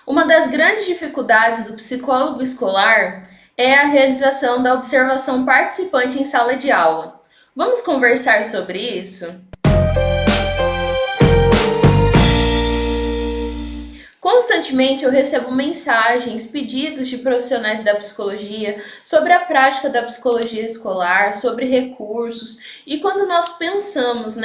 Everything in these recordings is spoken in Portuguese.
Uma das grandes dificuldades do psicólogo escolar é a realização da observação participante em sala de aula. Vamos conversar sobre isso? Constantemente eu recebo mensagens, pedidos de profissionais da psicologia sobre a prática da psicologia escolar, sobre recursos, e quando nós pensamos,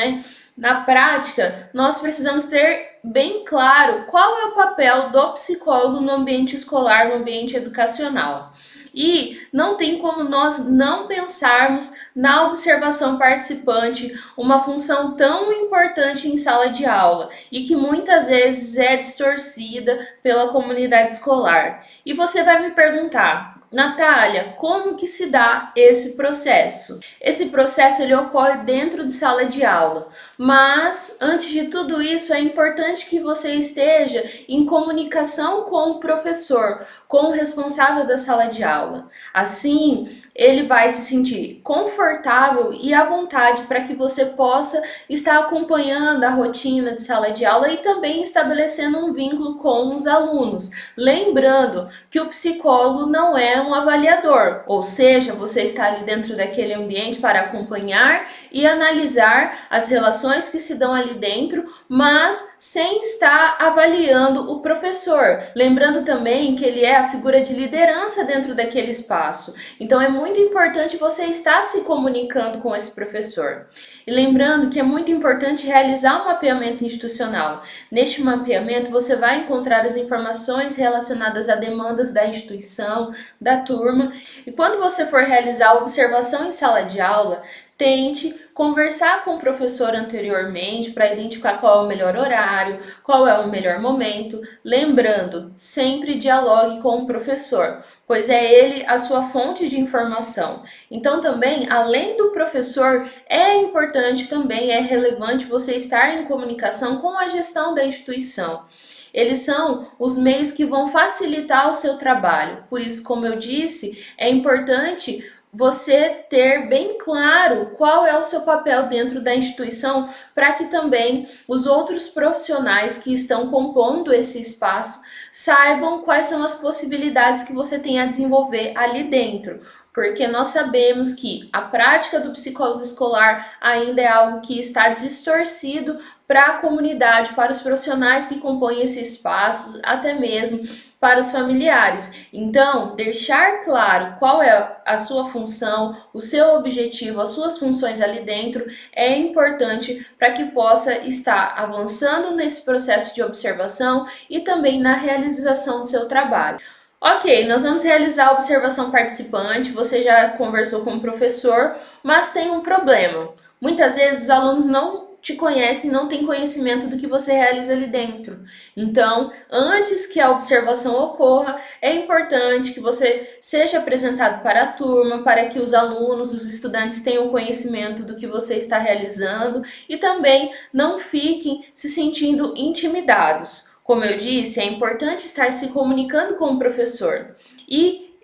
na prática, nós precisamos ter bem claro qual é o papel do psicólogo no ambiente escolar, no ambiente educacional. E não tem como nós não pensarmos na observação participante, uma função tão importante em sala de aula e que muitas vezes é distorcida pela comunidade escolar. E você vai me perguntar, Natália, como que se dá esse processo? Esse processo ele ocorre dentro de sala de aula, mas antes de tudo isso é importante que você esteja em comunicação com o professor, com o responsável da sala de aula. Assim, ele vai se sentir confortável e à vontade para que você possa estar acompanhando a rotina de sala de aula e também estabelecendo um vínculo com os alunos. Lembrando que o psicólogo não é um avaliador, ou seja, você está ali dentro daquele ambiente para acompanhar e analisar as relações que se dão ali dentro, mas sem estar avaliando o professor. Lembrando também que ele é a figura de liderança dentro daquele espaço. Então é muito importante você estar se comunicando com esse professor. E lembrando que é muito importante realizar um mapeamento institucional. Neste mapeamento você vai encontrar as informações relacionadas a demandas da instituição, da turma. E quando você for realizar a observação em sala de aula, tente conversar com o professor anteriormente para identificar qual é o melhor horário, qual é o melhor momento. Lembrando, sempre dialogue com o professor, pois é ele a sua fonte de informação. Então também, além do professor, é importante também, é relevante você estar em comunicação com a gestão da instituição. Eles são os meios que vão facilitar o seu trabalho. Por isso, como eu disse, é importante você ter bem claro qual é o seu papel dentro da instituição, para que também os outros profissionais que estão compondo esse espaço saibam quais são as possibilidades que você tem a desenvolver ali dentro. Porque nós sabemos que a prática do psicólogo escolar ainda é algo que está distorcido para a comunidade, para os profissionais que compõem esse espaço, até mesmo para os familiares. Então, deixar claro qual é a sua função, o seu objetivo, as suas funções ali dentro é importante para que possa estar avançando nesse processo de observação e também na realização do seu trabalho. Ok, nós vamos realizar a observação participante, você já conversou com o professor, mas tem um problema. Muitas vezes os alunos não te conhecem, não têm conhecimento do que você realiza ali dentro. Então, antes que a observação ocorra, é importante que você seja apresentado para a turma, para que os alunos, os estudantes tenham conhecimento do que você está realizando e também não fiquem se sentindo intimidados. Como eu disse, é importante estar se comunicando com o professor. E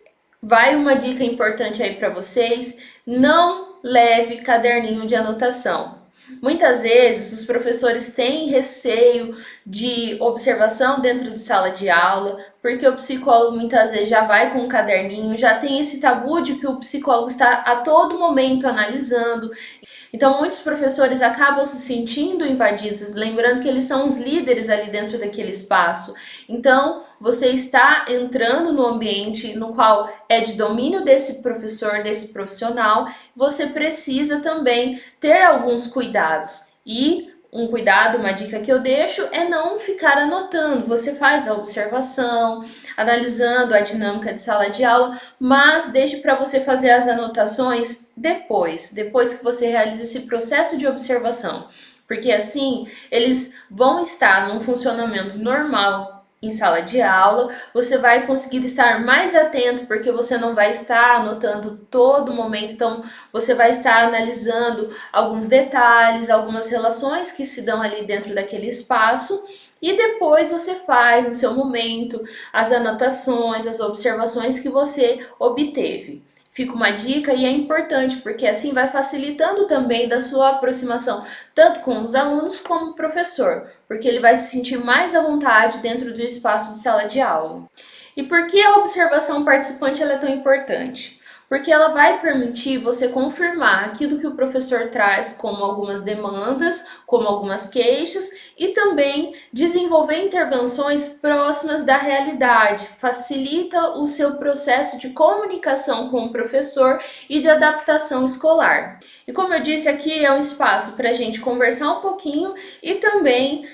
vai uma dica importante aí para vocês: não leve caderninho de anotação. Muitas vezes os professores têm receio de observação dentro de sala de aula, porque o psicólogo muitas vezes já vai com um caderninho, já tem esse tabu de que o psicólogo está a todo momento analisando. Então, muitos professores acabam se sentindo invadidos, lembrando que eles são os líderes ali dentro daquele espaço. Então, você está entrando no ambiente no qual é de domínio desse professor, desse profissional, você precisa também ter alguns cuidados. E um cuidado, uma dica que eu deixo é não ficar anotando. Você faz a observação, analisando a dinâmica de sala de aula, mas deixe para você fazer as anotações depois que você realiza esse processo de observação, porque assim eles vão estar num funcionamento normal em sala de aula, você vai conseguir estar mais atento, porque você não vai estar anotando todo momento, então você vai estar analisando alguns detalhes, algumas relações que se dão ali dentro daquele espaço, e depois você faz no seu momento as anotações, as observações que você obteve. Fica uma dica e é importante, porque assim vai facilitando também da sua aproximação, tanto com os alunos como o professor, porque ele vai se sentir mais à vontade dentro do espaço de sala de aula. E por que a observação participante ela é tão importante? Porque ela vai permitir você confirmar aquilo que o professor traz como algumas demandas, como algumas queixas e também desenvolver intervenções próximas da realidade. Facilita o seu processo de comunicação com o professor e de adaptação escolar. E como eu disse, aqui é um espaço para a gente conversar um pouquinho e também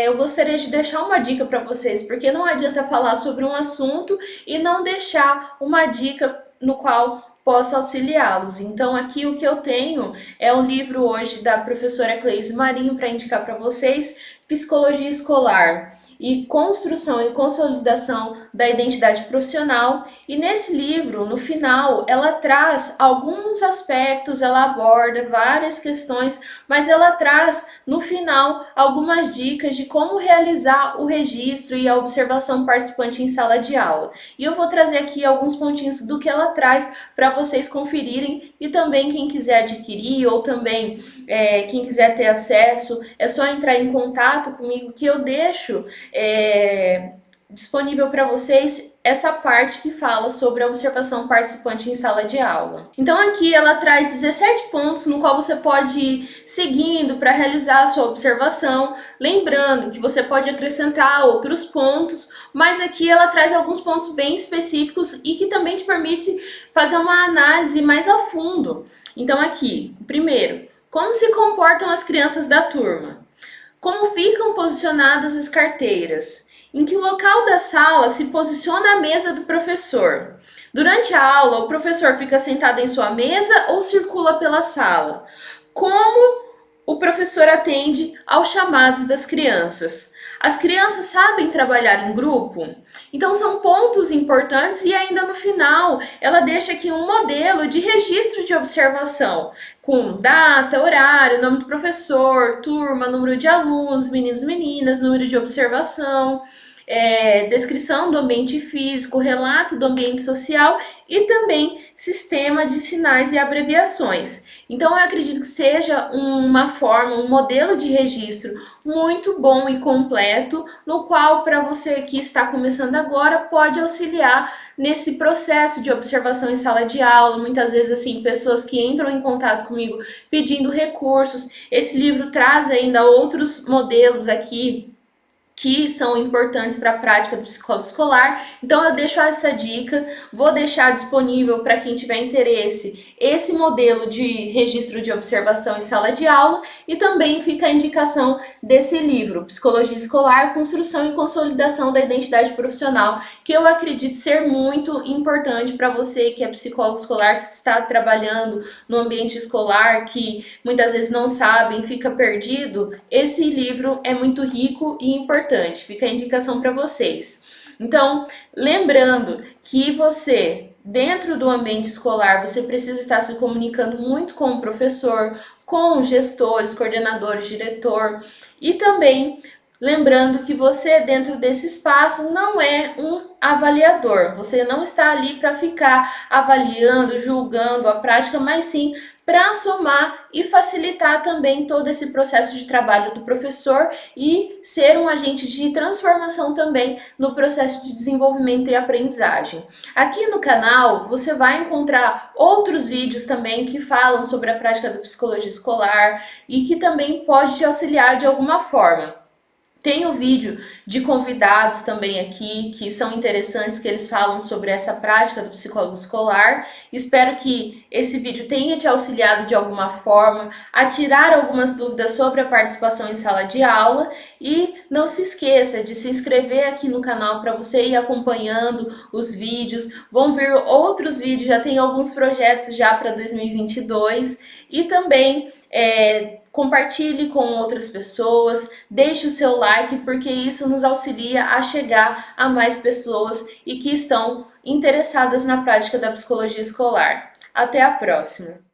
eu gostaria de deixar uma dica para vocês, porque não adianta falar sobre um assunto e não deixar uma dica no qual possa auxiliá-los. Então aqui o que eu tenho é um livro hoje da professora Cleise Marinho para indicar para vocês, Psicologia Escolar e Construção e Consolidação da Identidade Profissional. E nesse livro, no final, ela traz alguns aspectos, ela aborda várias questões, mas ela traz no final algumas dicas de como realizar o registro e a observação participante em sala de aula. E eu vou trazer aqui alguns pontinhos do que ela traz para vocês conferirem, e também quem quiser adquirir ou também quem quiser ter acesso, é só entrar em contato comigo que eu deixo disponível para vocês essa parte que fala sobre a observação participante em sala de aula. Então aqui ela traz 17 pontos no qual você pode ir seguindo para realizar a sua observação, lembrando que você pode acrescentar outros pontos, mas aqui ela traz alguns pontos bem específicos e que também te permite fazer uma análise mais a fundo. Então aqui, primeiro, como se comportam as crianças da turma? Como ficam posicionadas as carteiras? Em que local da sala se posiciona a mesa do professor? Durante a aula, o professor fica sentado em sua mesa ou circula pela sala? Como o professor atende aos chamados das crianças? As crianças sabem trabalhar em grupo? Então são pontos importantes e ainda no final ela deixa aqui um modelo de registro de observação com data, horário, nome do professor, turma, número de alunos, meninos e meninas, número de observação, descrição do ambiente físico, relato do ambiente social e também sistema de sinais e abreviações. Então eu acredito que seja uma forma, um modelo de registro muito bom e completo, no qual para você que está começando agora pode auxiliar nesse processo de observação em sala de aula. Muitas vezes assim, pessoas que entram em contato comigo pedindo recursos. Esse livro traz ainda outros modelos aqui que são importantes para a prática do psicólogo escolar. Então eu deixo essa dica, vou deixar disponível para quem tiver interesse esse modelo de registro de observação em sala de aula, e também fica a indicação desse livro, Psicologia Escolar, Construção e Consolidação da Identidade Profissional, que eu acredito ser muito importante para você que é psicólogo escolar, que está trabalhando no ambiente escolar, que muitas vezes não sabe, fica perdido. Esse livro é muito rico e importante, fica a indicação para vocês. Então, lembrando que você, dentro do ambiente escolar, você precisa estar se comunicando muito com o professor, com gestores, coordenadores, diretor, e também lembrando que você, dentro desse espaço, não é um avaliador. Você não está ali para ficar avaliando, julgando a prática, mas sim para somar e facilitar também todo esse processo de trabalho do professor e ser um agente de transformação também no processo de desenvolvimento e aprendizagem. Aqui no canal você vai encontrar outros vídeos também que falam sobre a prática da psicologia escolar e que também pode te auxiliar de alguma forma. Tem o vídeo de convidados também aqui, que são interessantes, que eles falam sobre essa prática do psicólogo escolar. Espero que esse vídeo tenha te auxiliado de alguma forma a tirar algumas dúvidas sobre a participação em sala de aula. E não se esqueça de se inscrever aqui no canal para você ir acompanhando os vídeos. Vão vir outros vídeos, já tem alguns projetos já para 2022. E também compartilhe com outras pessoas, deixe o seu like, porque isso nos auxilia a chegar a mais pessoas e que estão interessadas na prática da psicologia escolar. Até a próxima!